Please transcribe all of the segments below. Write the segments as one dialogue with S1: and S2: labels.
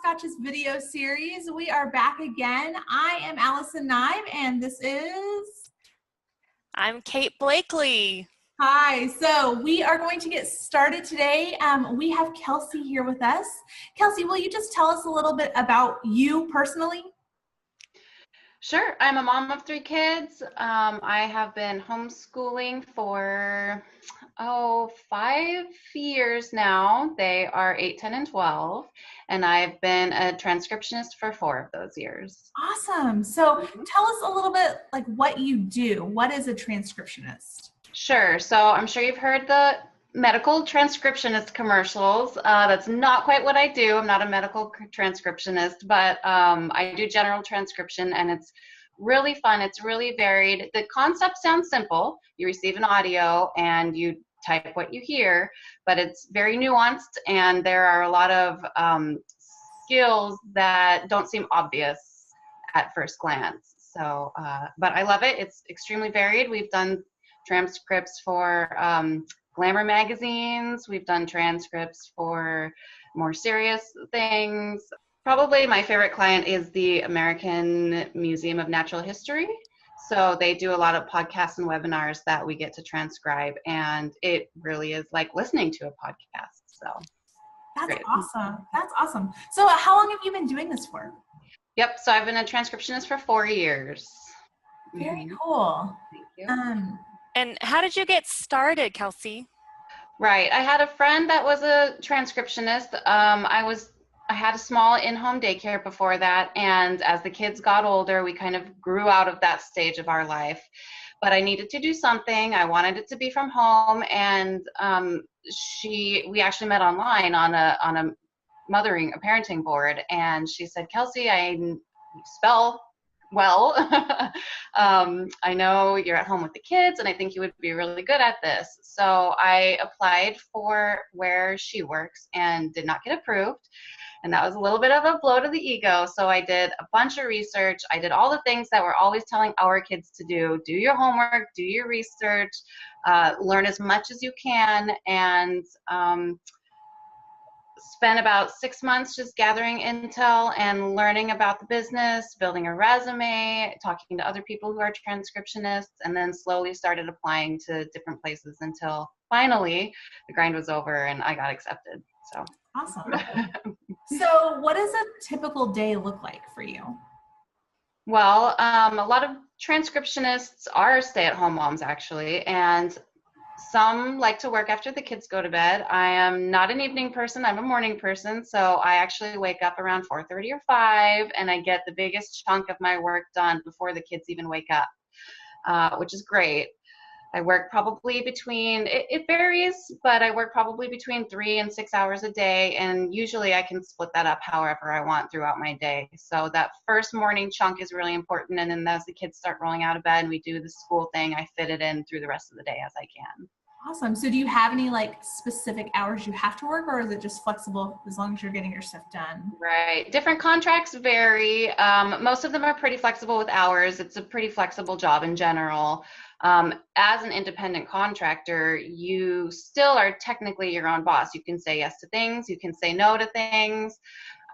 S1: Hopscotch's video series. We are back again. I am Allison Knive, and this is...
S2: I'm Kate Blakely.
S1: Hi, so we are going to get started today. We have Kelsey here with us. Kelsey, will you just tell us a little bit about you personally?
S3: Sure. I'm a mom of 3 kids. I have been homeschooling for, 5 years now. They are 8, 10, and 12. And I've been a transcriptionist for 4 of those years.
S1: Awesome. So tell us a little bit like what you do. What is a transcriptionist?
S3: Sure. So I'm sure you've heard the medical transcriptionist commercials. That's not quite what I do. I'm not a medical transcriptionist, but I do general transcription, and it's really fun. It's really varied. The concept sounds simple. You receive an audio and you type what you hear, but it's very nuanced, and there are a lot of skills that don't seem obvious at first glance. So, but I love it. It's extremely varied. We've done transcripts for glamour magazines. We've done transcripts for more serious things. Probably my favorite client is the American Museum of Natural History. So they do a lot of podcasts and webinars that we get to transcribe, and it really is like listening to a podcast. So
S1: that's
S3: great.
S1: Awesome. That's awesome. So how long have you been doing this for?
S3: Yep. So I've been a transcriptionist for 4 years.
S1: Very cool.
S3: Thank you.
S2: And how did you get started, Kelsey?
S3: Right. I had a friend that was a transcriptionist. I had a small in-home daycare before that, and as the kids got older, we kind of grew out of that stage of our life. But I needed to do something. I wanted it to be from home, and we actually met online on a parenting board, and she said, "Kelsey, I spell well. I know you're at home with the kids, and I think you would be really good at this." So I applied for where she works and did not get approved. And that was a little bit of a blow to the ego. So I did a bunch of research. I did all the things that we're always telling our kids to do. Do your homework, do your research, learn as much as you can, and spent about 6 months just gathering intel and learning about the business, building a resume, talking to other people who are transcriptionists, and then slowly started applying to different places until finally the grind was over and I got accepted. So
S1: awesome. So what does a typical day look like for you?
S3: Well, a lot of transcriptionists are stay-at-home moms, actually, and some like to work after the kids go to bed. I am not an evening person. I'm a morning person, so I actually wake up around 4:30 or 5, and I get the biggest chunk of my work done before the kids even wake up, which is great. I work probably it varies, but I work probably between 3 and 6 hours a day, and usually I can split that up however I want throughout my day. So that first morning chunk is really important, and then as the kids start rolling out of bed and we do the school thing, I fit it in through the rest of the day as I can.
S1: Awesome. So do you have any like specific hours you have to work, or is it just flexible as long as you're getting your stuff done?
S3: Right. Different contracts vary. Most of them are pretty flexible with hours. It's a pretty flexible job in general. As an independent contractor, you still are technically your own boss. You can say yes to things, you can say no to things.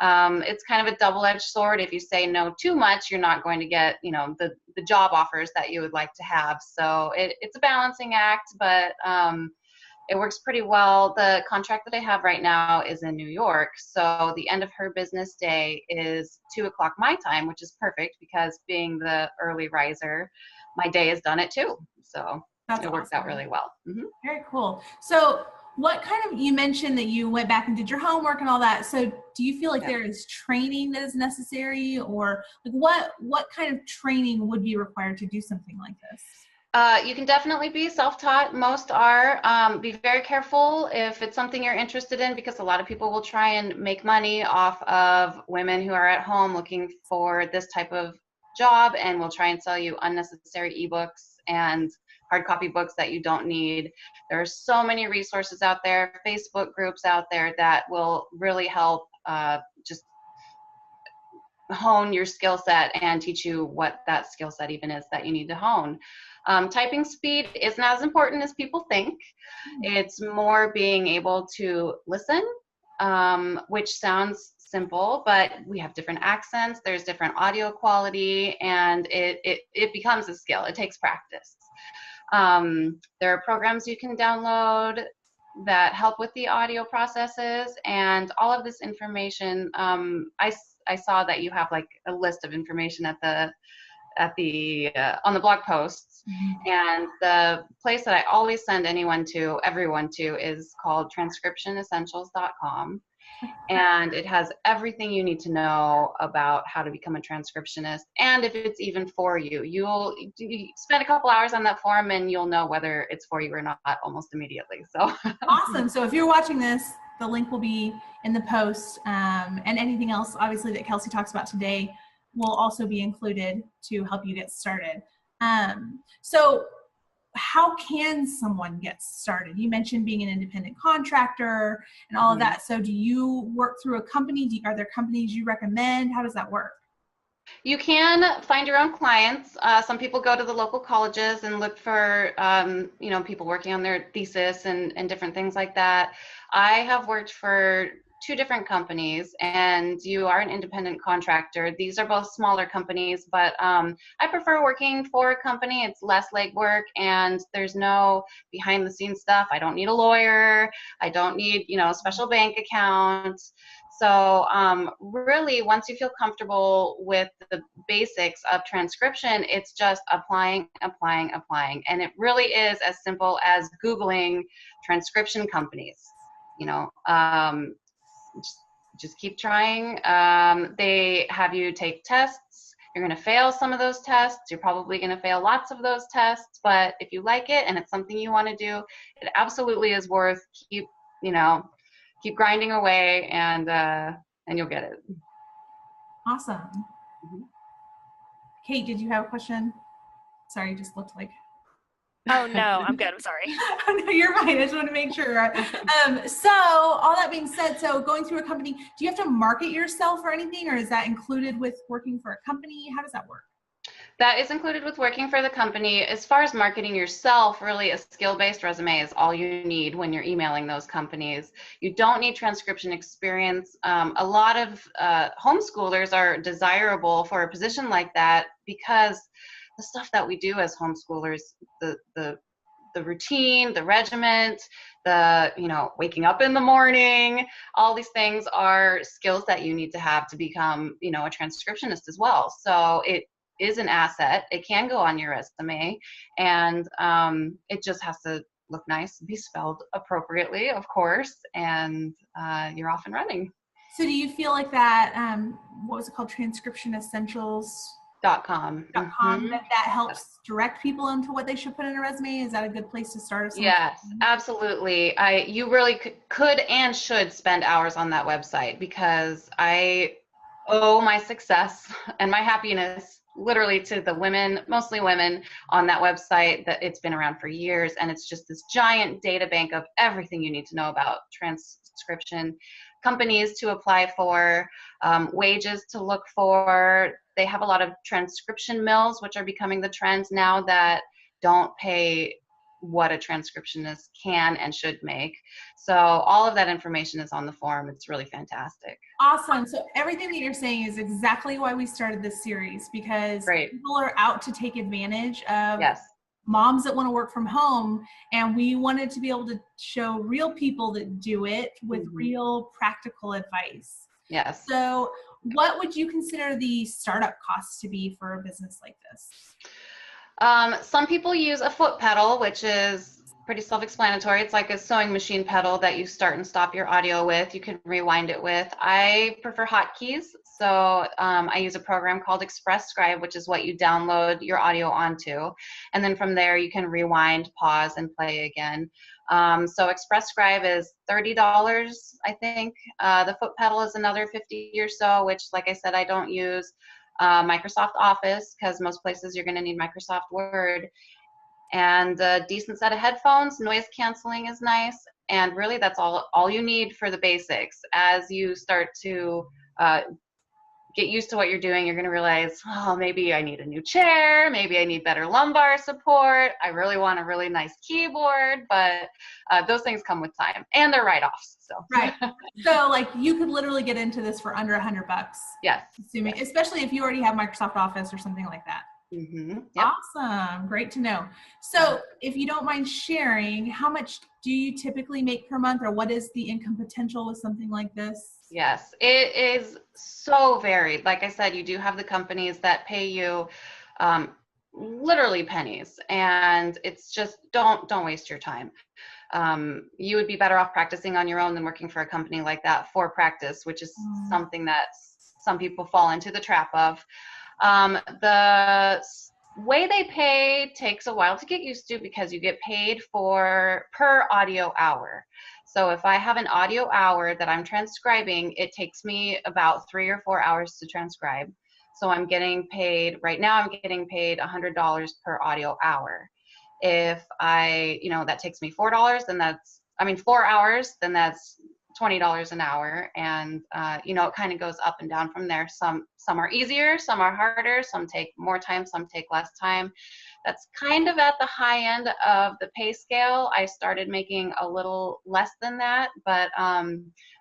S3: It's kind of a double-edged sword. If you say no too much, you're not going to get, the job offers that you would like to have. So it's a balancing act, but it works pretty well. The contract that I have right now is in New York, so the end of her business day is 2 o'clock my time, which is perfect because being the early riser, my day is done at 2. So it works out really well. Mm-hmm.
S1: Very cool. So you mentioned that you went back and did your homework and all that. So do you feel like there is training that is necessary, or like what kind of training would be required to do something like this?
S3: You can definitely be self-taught. Most are. Be very careful if it's something you're interested in, because a lot of people will try and make money off of women who are at home looking for this type of job, and will try and sell you unnecessary ebooks and hard copy books that you don't need. There are so many resources out there, Facebook groups out there that will really help just hone your skill set and teach you what that skill set even is that you need to hone. Typing speed isn't as important as people think. It's more being able to listen, which sounds simple, but we have different accents, there's different audio quality, and it becomes a skill. It takes practice. There are programs you can download that help with the audio processes, and all of this information. I saw that you have like a list of information on the blog posts, and the place that I always send everyone to is called transcriptionessentials.com, and it has everything you need to know about how to become a transcriptionist, and if it's even for you. You spend a couple hours on that form and you'll know whether it's for you or not almost immediately. So
S1: awesome. So if you're watching this, the link will be in the post, and anything else obviously that Kelsey talks about today will also be included to help you get started. So how can someone get started? You mentioned being an independent contractor and all of that. So do you work through a company? Are there companies you recommend? How does that work?
S3: You can find your own clients. Some people go to the local colleges and look for, people working on their thesis and different things like that. I have worked for 2 different companies, and you are an independent contractor. These are both smaller companies, but I prefer working for a company. It's less legwork, and there's no behind the scenes stuff. I don't need a lawyer. I don't need, a special bank account. So really, once you feel comfortable with the basics of transcription, it's just applying. And it really is as simple as Googling transcription companies. Just keep trying. They have you take tests. You're going to fail some of those tests. You're probably going to fail lots of those tests. But if you like it and it's something you want to do, it absolutely is worth keep grinding away, and you'll get it.
S1: Awesome. Kate, did you have a question? Sorry, you just looked like.
S2: Oh no, I'm good. I'm sorry.
S1: Oh, no, you're fine. I just want to make sure. So all that being said, so going through a company, do you have to market yourself or anything, or is that included with working for a company? How does that work?
S3: That is included with working for the company. As far as marketing yourself, really a skill-based resume is all you need when you're emailing those companies. You don't need transcription experience. A lot of homeschoolers are desirable for a position like that because the stuff that we do as homeschoolers, the routine, the regiment, waking up in the morning, all these things are skills that you need to have to become, a transcriptionist as well. So it is an asset. It can go on your resume, and it just has to look nice, be spelled appropriately, of course, and you're off and running.
S1: So do you feel like that, what was it called, Transcriptionessentials.com, that helps direct people into what they should put in a resume? Is that a good place to start?
S3: Yes, absolutely. You really could and should spend hours on that website, because I owe my success and my happiness literally to the women, mostly women, on that website. That it's been around for years, and it's just this giant data bank of everything you need to know about transcription, companies to apply for, wages to look for. They have a lot of transcription mills, which are becoming the trend now, that don't pay what a transcriptionist can and should make. So all of that information is on the form. It's really fantastic.
S1: Awesome. So everything that you're saying is exactly why we started this series, because people are out to take advantage of moms that want to work from home, and we wanted to be able to show real people that do it with real practical advice.
S3: Yes.
S1: So what would you consider the startup costs to be for a business like this?
S3: Some people use a foot pedal, which is pretty self-explanatory. It's like a sewing machine pedal that you start and stop your audio with. You can rewind it with. I prefer hotkeys. So I use a program called Transcriptionist, which is what you download your audio onto. And then from there, you can rewind, pause, and play again. So Transcriptionist is $30, I think. The foot pedal is another $50 or so, which, like I said, I don't use. Microsoft Office, because most places you're going to need Microsoft Word, and a decent set of headphones. Noise canceling is nice, and really that's all you need for the basics. As you start to get used to what you're doing, you're going to realize, oh, maybe I need a new chair. Maybe I need better lumbar support. I really want a really nice keyboard, but those things come with time, and they're write-offs. So.
S1: Right. So like you could literally get into this for under $100.
S3: Yes.
S1: Assuming,
S3: yes.
S1: especially if you already have Microsoft Office or something like that.
S3: Mm-hmm. Yep.
S1: Awesome. Great to know. So if you don't mind sharing, how much do you typically make per month, or what is the income potential with something like this?
S3: Yes, it is so varied. Like I said, you do have the companies that pay you literally pennies, and it's just don't waste your time. You would be better off practicing on your own than working for a company like that for practice, which is something that some people fall into the trap of. The way they pay takes a while to get used to, because you get paid per audio hour. So if I have an audio hour that I'm transcribing, it takes me about 3 or 4 hours to transcribe. So I'm getting paid, right now I'm getting paid $100 per audio hour. If that takes me $4, then 4 hours, then that's $20 an hour. And, it kind of goes up and down from there. Some are easier, some are harder, some take more time, some take less time. That's kind of at the high end of the pay scale. I started making a little less than that, but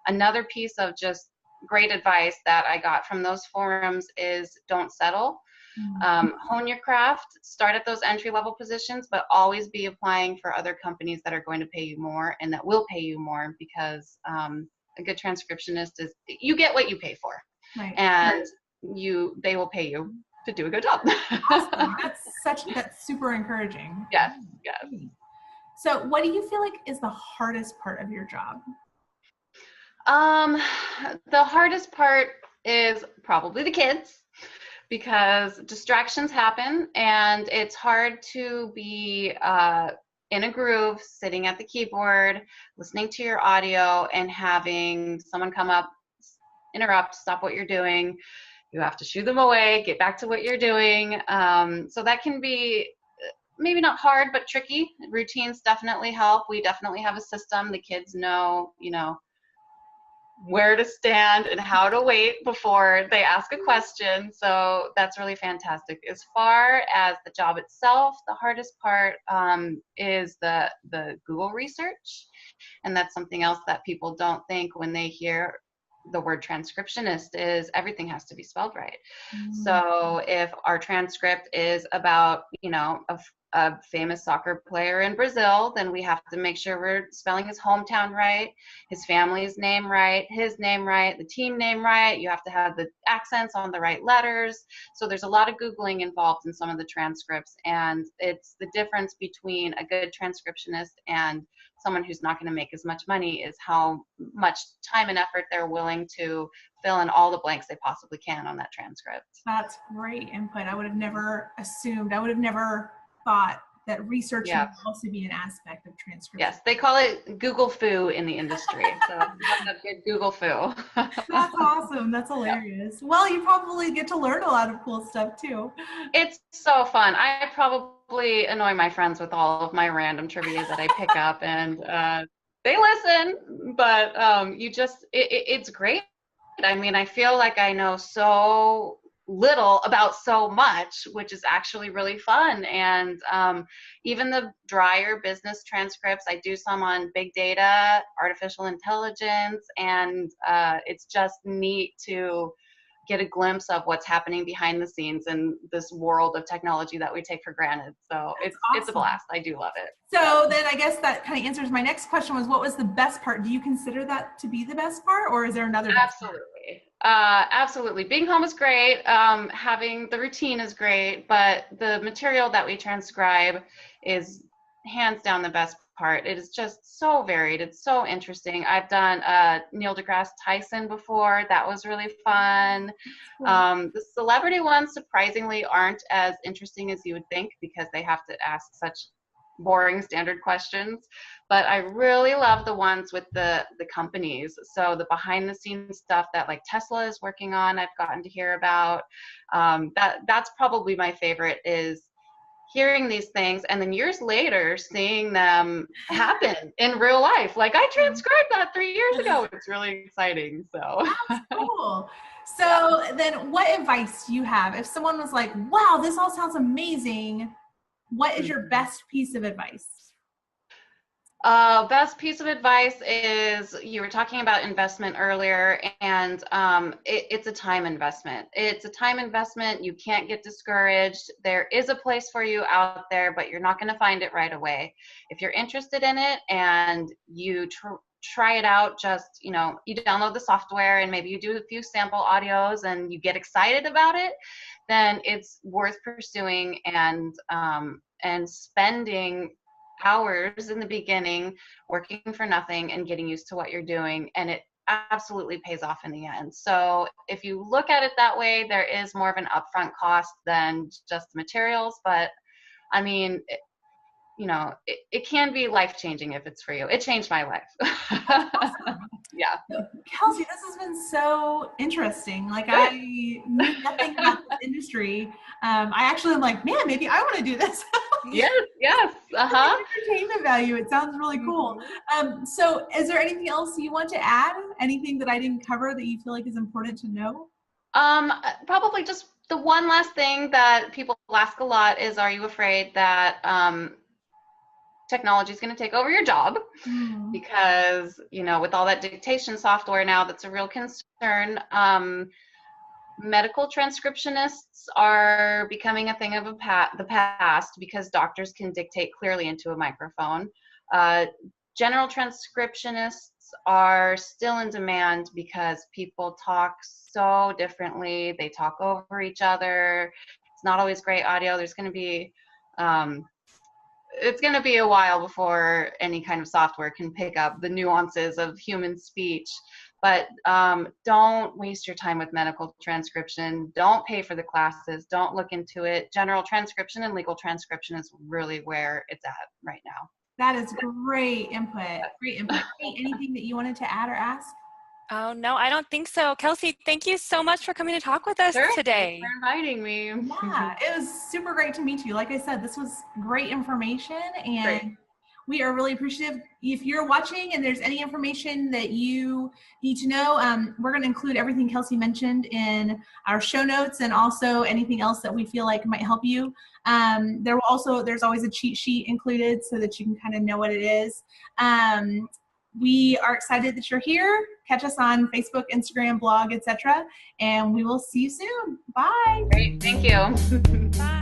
S3: another piece of just great advice that I got from those forums is don't settle. Hone your craft, start at those entry-level positions, but always be applying for other companies that are going to pay you more and that will pay you more, because a good transcriptionist is, you get what you pay for.
S1: Right.
S3: And they will pay you to do a good job.
S1: Awesome. That's super encouraging.
S3: Yes.
S1: So what do you feel like is the hardest part of your job?
S3: The hardest part is probably the kids, because distractions happen, and it's hard to be in a groove, sitting at the keyboard, listening to your audio, and having someone come up, interrupt, stop what you're doing. You have to shoo them away, get back to what you're doing. So that can be maybe not hard, but tricky. Routines definitely help. We definitely have a system. The kids know, where to stand and how to wait before they ask a question. So that's really fantastic. As far as the job itself, the hardest part is the Google research. And that's something else that people don't think when they hear the word transcriptionist, is everything has to be spelled right. So if our transcript is about, a famous soccer player in Brazil, then we have to make sure we're spelling his hometown right, his family's name right, his name right, the team name right. You have to have the accents on the right letters. So there's a lot of Googling involved in some of the transcripts, and it's the difference between a good transcriptionist and someone who's not going to make as much money is how much time and effort they're willing to fill in all the blanks they possibly can on that transcript.
S1: That's great input. I would have never assumed, I would have never thought that research would also be an aspect of transcription.
S3: Yes, they call it Google foo in the industry. So you have a good Google foo.
S1: That's awesome. That's hilarious. Well, you probably get to learn a lot of cool stuff too.
S3: It's so fun. I probably annoy my friends with all of my random trivia that I pick up, and they listen, but it's great. I mean, I feel like I know so little about so much, which is actually really fun. And even the drier business transcripts, I do some on big data, artificial intelligence, and it's just neat to get a glimpse of what's happening behind the scenes in this world of technology that we take for granted. So it's a blast. I do love it.
S1: So then I guess that kind of answers my next question, was what was the best part? Do you consider that to be the best part, or is there another best part?
S3: Absolutely. Being home is great. Having the routine is great, but the material that we transcribe is hands down the best part. It is just so varied. It's so interesting. I've done Neil deGrasse Tyson before. That was really fun. Cool. The celebrity ones surprisingly aren't as interesting as you would think, because they have to ask such boring standard questions, but I really love the ones with the companies. So the behind the scenes stuff that like Tesla is working on, I've gotten to hear about. That's probably my favorite, is hearing these things and then years later seeing them happen in real life. Like, I transcribed that 3 years ago. It's really exciting. So
S1: that's cool. So then what advice do you have if someone was like, wow, this all sounds amazing? What is your best piece of advice?
S3: Best piece of advice is, you were talking about investment earlier, and it's a time investment. It's a time investment. You can't get discouraged. There is a place for you out there, but you're not going to find it right away. If you're interested in it and you try it out, just, you download the software and maybe you do a few sample audios and you get excited about it, then it's worth pursuing and spending hours in the beginning working for nothing and getting used to what you're doing, and it absolutely pays off in the end. So if you look at it that way, there is more of an upfront cost than just the materials, but I mean, it can be life-changing if it's for you. It changed my life. Yeah.
S1: Kelsey, this has been so interesting. Like, I knew nothing about this industry. I actually am like, man, maybe I want to do this.
S3: Yes.
S1: Entertainment value. It sounds really cool. So is there anything else you want to add? Anything that I didn't cover that you feel like is important to know?
S3: Probably just the one last thing that people ask a lot is, are you afraid that technology is going to take over your job? Because, with all that dictation software now, that's a real concern. Medical transcriptionists are becoming a thing of the past because doctors can dictate clearly into a microphone. General transcriptionists are still in demand because people talk so differently. They talk over each other. It's not always great audio. There's going to be it's going to be a while before any kind of software can pick up the nuances of human speech. But don't waste your time with medical transcription. Don't pay for the classes. Don't look into it. General transcription and legal transcription is really where it's at right now.
S1: That is great input. Great input. Anything that you wanted to add or ask?
S2: Oh, no, I don't think so. Kelsey, thank you so much for coming to talk with us today.
S3: Thanks for inviting me.
S1: Yeah, it was super great to meet you. Like I said, this was great information, and we are really appreciative. If you're watching and there's any information that you need to know, we're going to include everything Kelsey mentioned in our show notes, and also anything else that we feel like might help you. There's always a cheat sheet included so that you can kind of know what it is. We are excited that you're here. Catch us on Facebook, Instagram, blog, etc. And we will see you soon. Bye.
S3: Great. Thank you.
S2: Bye.